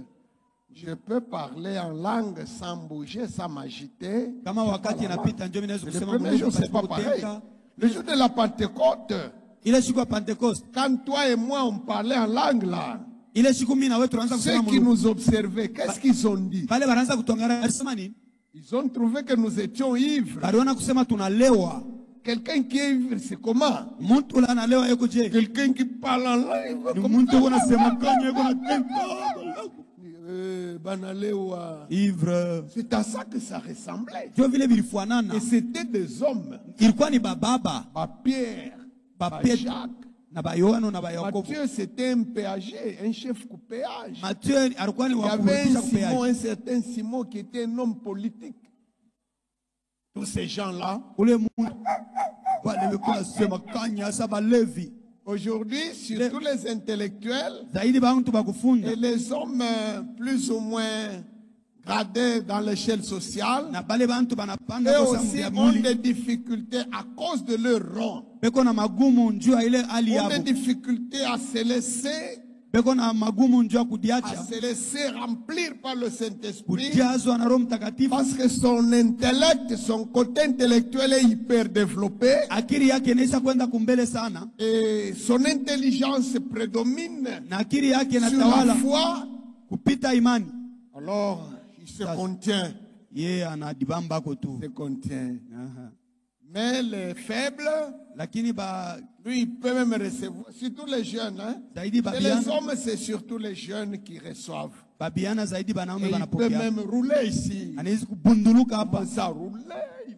je peux parler en langue sans bouger, sans m'agiter. Kama wakati inapita ndio mimi naweza Le kusema premier jour, Mungu c'est pas pareil. pasipokutenga. Le jour de la Pentecôte, Ile siku ya Pentecoste, quand toi et moi on parlait en langue là, ile siku mimi na wewe tunaanza ceux kusema qui Mungu, nous observaient, qu'est-ce qu'ils ont dit? pale wanaanza kutongana alisema nini? Ils ont trouvé que nous étions ivres. Baliona kusema tunalewa. Quelqu'un qui est ivre, c'est comment? Mtu ule analewa yuko je? Quelqu'un qui parle en langue. Ni mtu unasema kanya yuko na tento. Banalewa. Ivre. C'est à ça que ça ressemblait. Ndio vile vilifuanana. Et c'était des hommes. Ilikuwa ni bababa, Ba Pierre, ba ba Petro, Jacques. na ba Yohana na ba Yakobo. Matthieu, c'était un péager, un chef coupéage. Mathieu alikuwa ni Il y wa avait kurudisha un Simon, kupeaji. un certain Simon qui était un homme politique. Tous ces gens-là, Ule Mungu wale wekuna sema kanya saba levi. aujourd'hui, surtout les intellectuels Zaidi ba mtu bakufunda. et les hommes plus ou moins gradés dans l'échelle sociale, Na bale bantu banapanda eux kwa aussi sababu ont ya mwili. des difficultés à cause de leur rang. Beko na magumu njua ile hali Ont des yabo. difficultés à se laisser, Beko na magumu njua kudiacha. remplir par le Saint-Esprit. Kujazwa na Roho Mtakatifu. Parce que son intellect, son côté intellectuel est hyper développé Akili yake inaisha kwenda kumbele sana. et son intelligence prédomine Na akili yake sur la inatawala foi. kupita imani. Alors, il se contient. Yeye anadibamba ko tu. Il se contient. Aha. Mais les faibles, Lakini ba lui, il peut même recevoir. Surtout les jeunes. Hein? zaidi Et les babiana, hommes, c'est surtout les jeunes qui reçoivent. babiana zaidi banaume Et il peut banapokea. même rouler ici. Anaweza kubunduluka hapa. Ça rouler.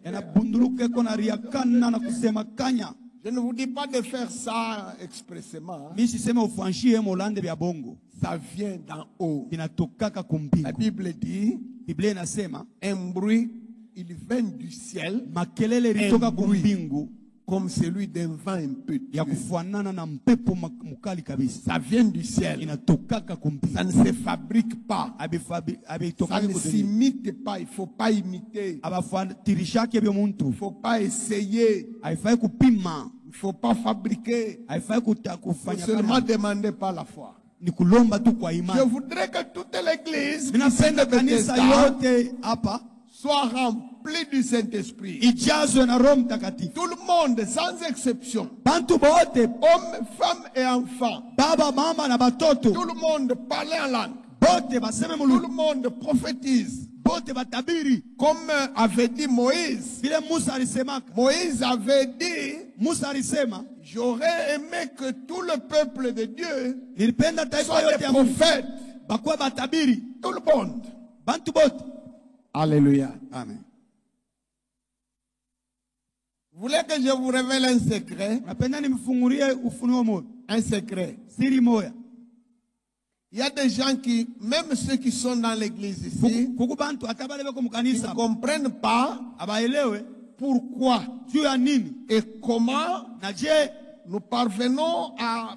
Anabunduluka iko na riakana na kusema kanya. Je ne vous dis pas de faire ça expressément. Hein? Mimi sisema ufanshie molande vya bongo. Ça vient d'en haut. Vinatokaka La kumbingu. Bible dit, Biblia inasema un bruit, il vient du ciel makelele litoka bruit. kumbingu comme celui d'un vent ya impétueux. kufanana na mpepo mkali kabisa. Ça vient du ciel. Inatokaka kumbingu. Ça ne se fabrique pas. Ça Abitokaka ne kudunia. s'imite pas. Il ne faut pas imiter. Abafatirishake byo Il muntu. ne faut pas essayer. Haifai kupima. Il ne faut pas fabriquer. Haifai Il faut kufanya seulement kana. demander par la foi. Ni kulomba tu kwa Je imani. voudrais que toute l'église Ninapenda kanisa yote hapa soit remplie du Saint-Esprit. ijazwe na Roho Mtakatifu. Tout le monde, sans exception, Bantu bote, hommes, femmes et enfants, baba, mama na batoto, tout le monde parle en langue. bote baseme Tout mulu, le monde prophétise. bote batabiri. Comme avait dit Moïse. Vile Musa alisemaka. Moïse avait dit, Musa alisema, j'aurais aimé que tout le peuple de Dieu nilipenda taifa soit yote des ya Mungu prophètes. bakuwa batabiri. Tout le monde. Bantu bote. Alléluia. Amen. Vous voulez que je vous révèle un secret? Napenda nimfungulie ufunuo moja. Un secret. Siri moja. Il y a des gens qui, même ceux qui sont dans l'église ici, Kuku bantu atabale beko qui ne mukanisa comprennent pas abaelewe pourquoi juu ya nini et comment na je nous parvenons à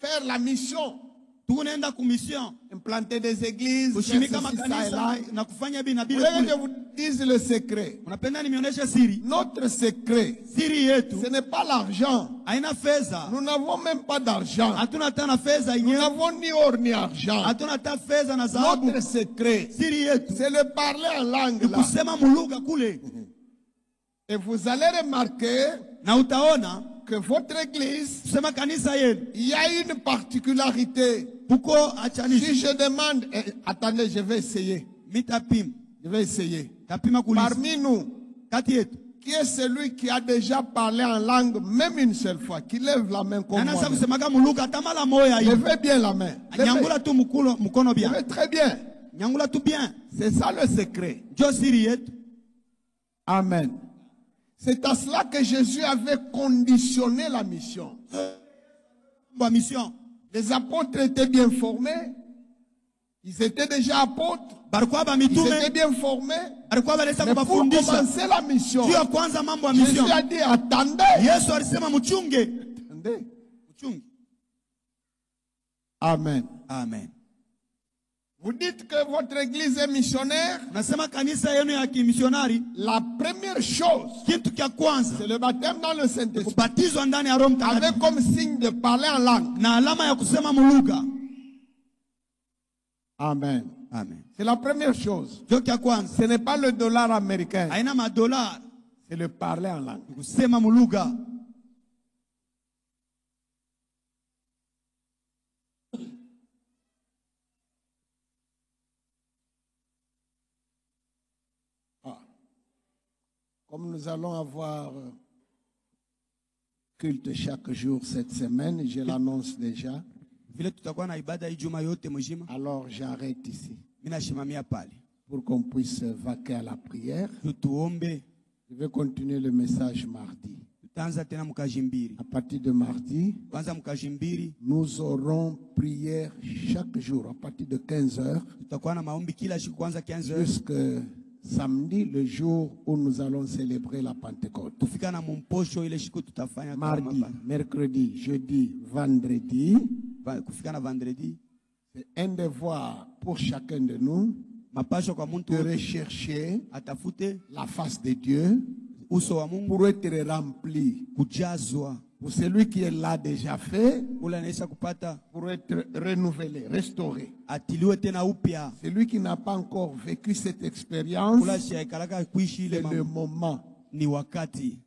faire la mission. tunaenda kumission Implanter des églises, faire kushimika ceci, ça et là. makanisa na kufanya bina Vous bila voulez que je kule. vous dise le secret? Unapenda nimeonyesha siri? Notre secret, Siri yetu ce n'est pas l'argent. haina fedha. Nous n'avons même pas d'argent. Hatuna hata na fedha Nous yenyewe. n'avons ni or ni argent. Hatuna hata fedha na dhahabu. Notre secret, Siri yetu c'est le parler en langue ni là. kusema mulugha kule. Et vous allez remarquer Na utaona que votre église, kusema kanisa yenu il y a une particularité. kuko Si achanishi. je demande, attendez, je vais essayer. Mitapima. Je vais essayer. Tapima kulisa. Parmi nous, Kati yetu. qui est celui qui a déjà parlé en langue, même une seule fois, qui lève la main comme Nana sa moi. kusemaka mulugha hata mara moja hivi. Levez bien la main. Nyangula tu mkono bien. Levez très bien. Nyangula tu bien. C'est ça le secret. Jo siri yetu. Amen. C'est à cela que Jésus avait conditionné la mission. Ba mission. Les apôtres étaient bien formés. Ils étaient déjà apôtres. Barikuwa ba Ils étaient mitume. bien formés. Barikuwa balesa Mais pour kubafundisha. commencer la mission, Juu ya kwanza mambo ya mission. Jésus a dit, attendez. Yesu alisema mchunge. Attendez. Mchunge. Amen. Amen. Vous dites que votre église est missionnaire. Unasema kanisa yenu ya kimisionari, La première chose, kitu cha kwanza c'est le baptême dans le Saint-Esprit. kubatizwa ndani ya Roho Mtakatifu Avec comme signe de parler en langue. na alama ya kusema mulugha. Amen. Amen. C'est la première chose. Ndio cha kwanza. Ce n'est pas le dollar américain. Haina madola, C'est le parler en langue. kusema mulugha. Comme nous allons avoir culte chaque jour cette semaine, je l'annonce déjà. Vile tutakuwa na ibada hii juma yote mzima. Alors j'arrête ici Mimi nashimamia pale. pour qu'on puisse vaquer à la prière. Tuombe. Je vais continuer le message mardi. Tutaanza tena mkajimbiri. À partir de mardi, Kwanza mkajimbiri, nous aurons prière chaque jour à partir de 15 heures tutakuwa na maombi kila siku kwanza 15 heures. jusqu'à samedi, le jour où nous allons célébrer la Pentecôte. Tufika na mumposho ile siku tutafanya Mardi, kama mercredi, jeudi, vendredi. kufika na vendredi. C'est un devoir pour chacun de nous Mapasho kwa mtu de wote rechercher atafute la face de Dieu uso wa Mungu, pour être rempli. kujazwa. Pour celui qui est là déjà fait, Ule anaisha kupata pour être renouvelé, restauré. atiliwe tena upya. Celui qui n'a pas encore vécu cette expérience, Ula shiaikalaka kuishi ile c'est le mambo moment. ni wakati.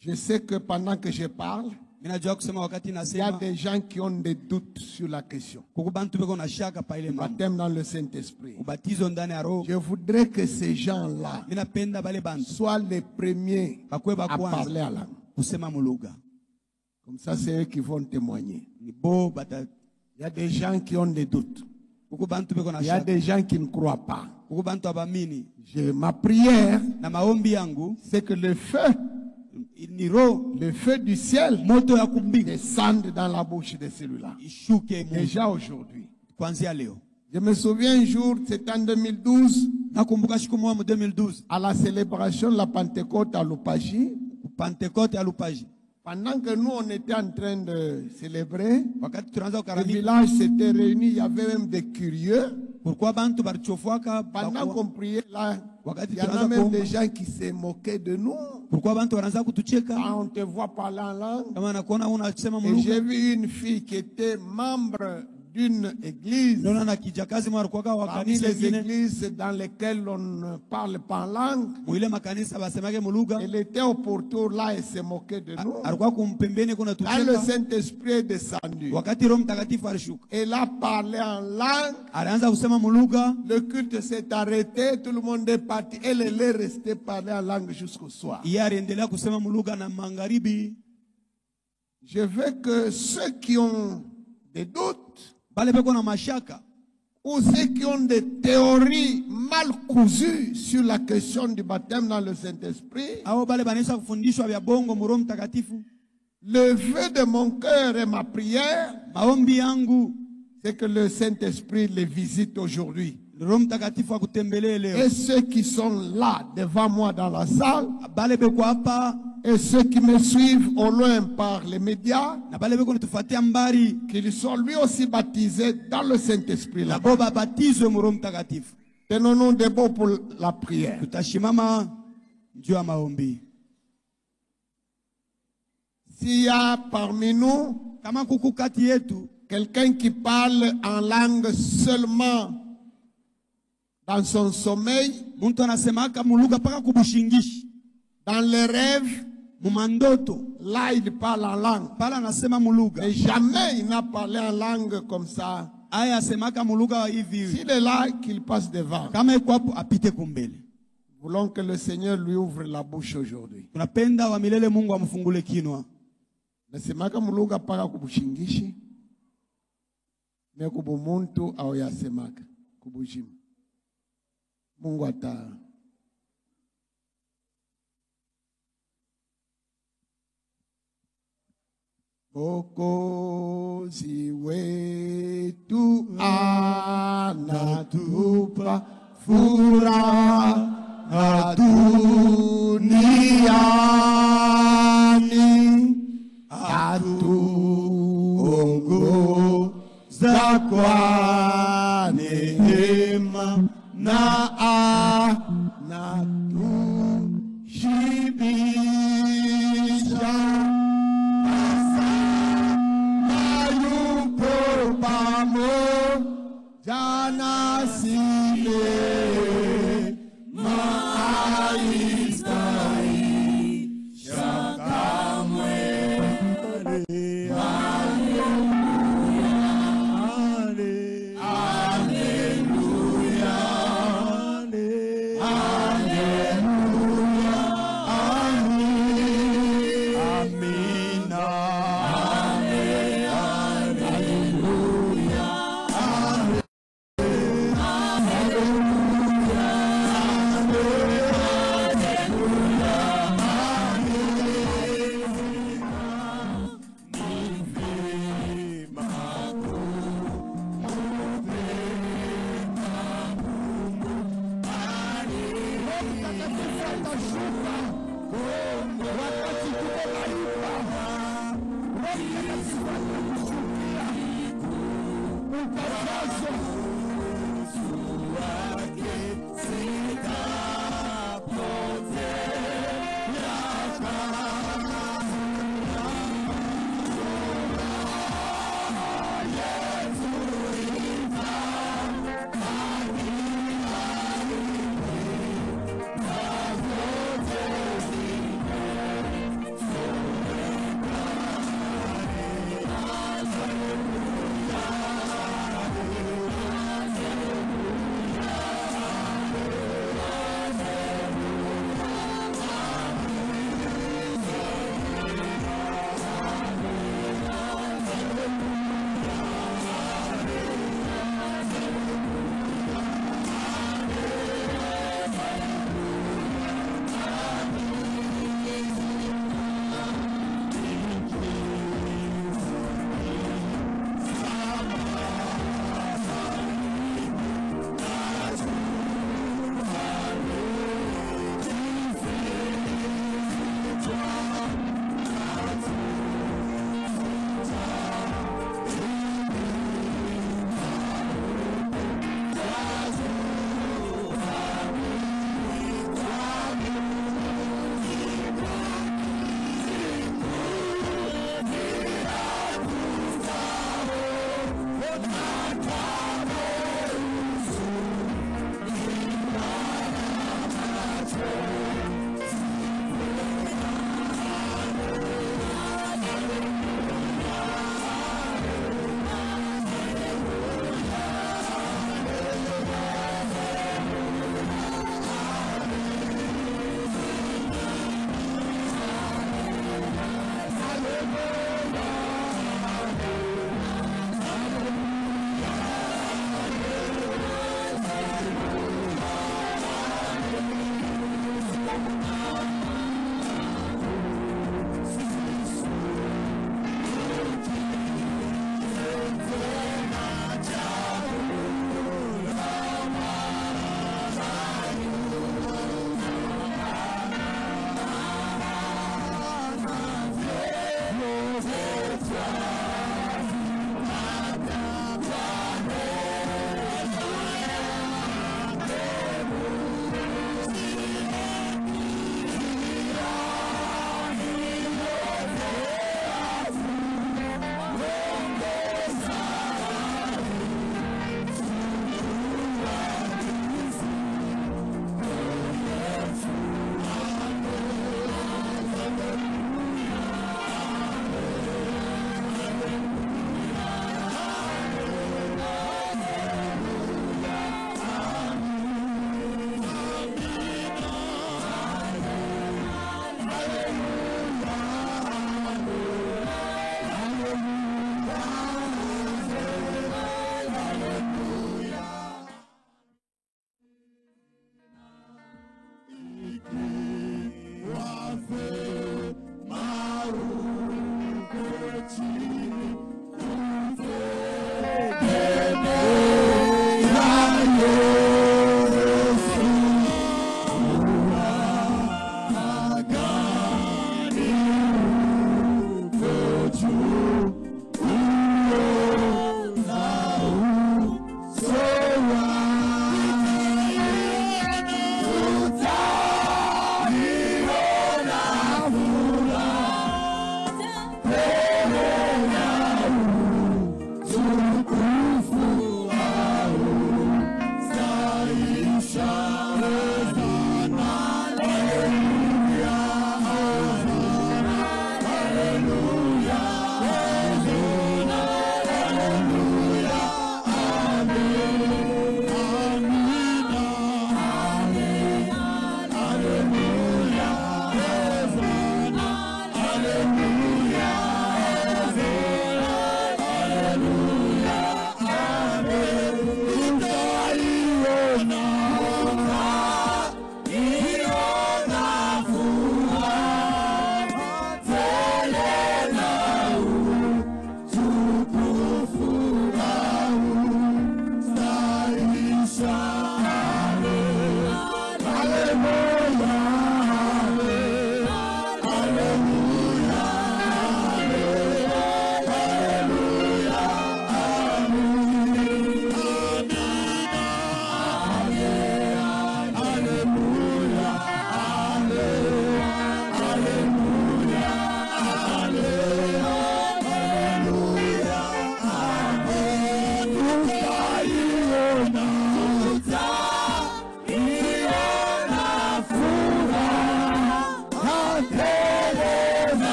Je sais que pendant que je parle, Mimi najua kusema wakati il y a nasema des gens qui ont des doutes sur la question. kuko bantu beko na shaka pa ile Le mambo. baptême dans le Saint-Esprit. Ubatizo ndani ya Roho. Je voudrais que ces gens-là Mimi napenda bale bantu soient les premiers bakwe ba à parler kwanza à langue. kusema mulugha. Comme ça, c'est eux qui vont témoigner. Ni bo bata Il y a des gens qui ont des doutes. kuko bantu beko na Il y a shaka. des gens qui ne croient pas. Kuko bantu abamini. Ma prière, Na maombi yangu c'est que le feu ni Roho, le feu du ciel moto ya kumbingu descende dans la bouche de celui-là. ishuke Mungu Déjà aujourd'hui. kuanzia leo. Je me souviens un jour, c'était en 2012, Nakumbuka siku moja mu 2012 à la célébration de la Pentecôte à Lupachi. Pentecote ya Lupaji. Pendant que nous, on était en train de célébrer, Wakati tunaanza le ukaramika, village s'était réuni, il y avait même des curieux. kulikuwa bantu balichofuaka, Pendant qu'on priait là, wakati il y en a tunaanza même kuomba, des gens qui se moquaient de nous. kulikuwa bantu wanaanza kutucheka Quand on te voit parler en langue. kama nakuona unasema Et mulugha. j'ai vu une fille qui était membre d'une église. Naona na kijakazi mwa alikuwa wa Parmi kanisa les lingine, églises dans lesquelles on ne parle pas en langue, muile makanisa basemake mulugha, elle était au pourtour là et se moquait de nous. alikuwa kumpembeni kuna Quand le tucheka. Saint-Esprit est descendu, Wakati Roho Mtakatifu alishuka, elle a parlé en langue, alianza kusema mulugha, le culte s'est arrêté, tout le monde est parti. Elle est restée parler en langue jusqu'au soir. yeye aliendelea kusema mulugha na magharibi. Je veux que ceux qui ont des doutes Bale beko na mashaka ou ceux qui ont des théories mal cousues sur la question du baptême dans le Saint-Esprit, au bale banaisha kufundishwa vya bongo mu Roho Mtakatifu, le vœu de mon cœur et ma prière, maombi yangu c'est que le Saint-Esprit les visite aujourd'hui. Roho Mtakatifu akutembelee leo. Et ceux qui sont là devant moi dans la salle, Bale beko hapa et ceux qui me suivent au loin par les médias, na bale beko natufuatia mbari, qu'ils soient lui aussi baptisés dans le Saint-Esprit na là-bas. bo babatizwe mu Roho Mtakatifu. Tenons-nous debout pour la prière. Tutashimama juu ya maombi. S'il y a parmi nous Kama kuku kati yetu quelqu'un qui parle en langue seulement dans son sommeil, muntu anasemaka mulugha paka kubushingishi, dans les rêves, mumandoto là il parle en langue. pala anasema mulugha, Mais jamais il n'a parlé en langue comme ça. aya asemaka mulugha hivi. S'il est là, qu'il passe devant. Kama iko hapo apite kumbele. Voulons que le Seigneur lui ouvre la bouche aujourd'hui. Tunapenda wa milele Mungu amfungule kinwa. Nasemaka muluga paka kubushingishi. Me kubumuntu au yasemaka kubujimu. Mungu ata Kokozi wetu anatupa furaha duniani, atuongoza kwa neema na anatushibisha. Jana sile maistai shakamwe.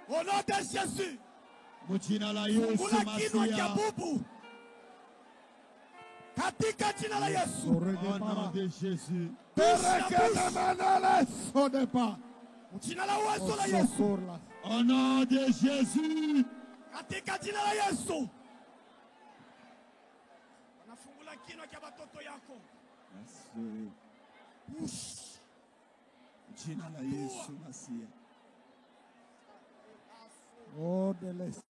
Au nom de Jésus. Mujina la Yesu Fungula kinywa cha Masia. bubu. Katika jina la Yesu. Au nom de Jésus. Jina la uwezo la Yesu. Au nom de Jésus. Katika jina la Yesu. Wanafungula kinywa cha watoto yako. Jina la Yesu Masia. Oh, de l'Est.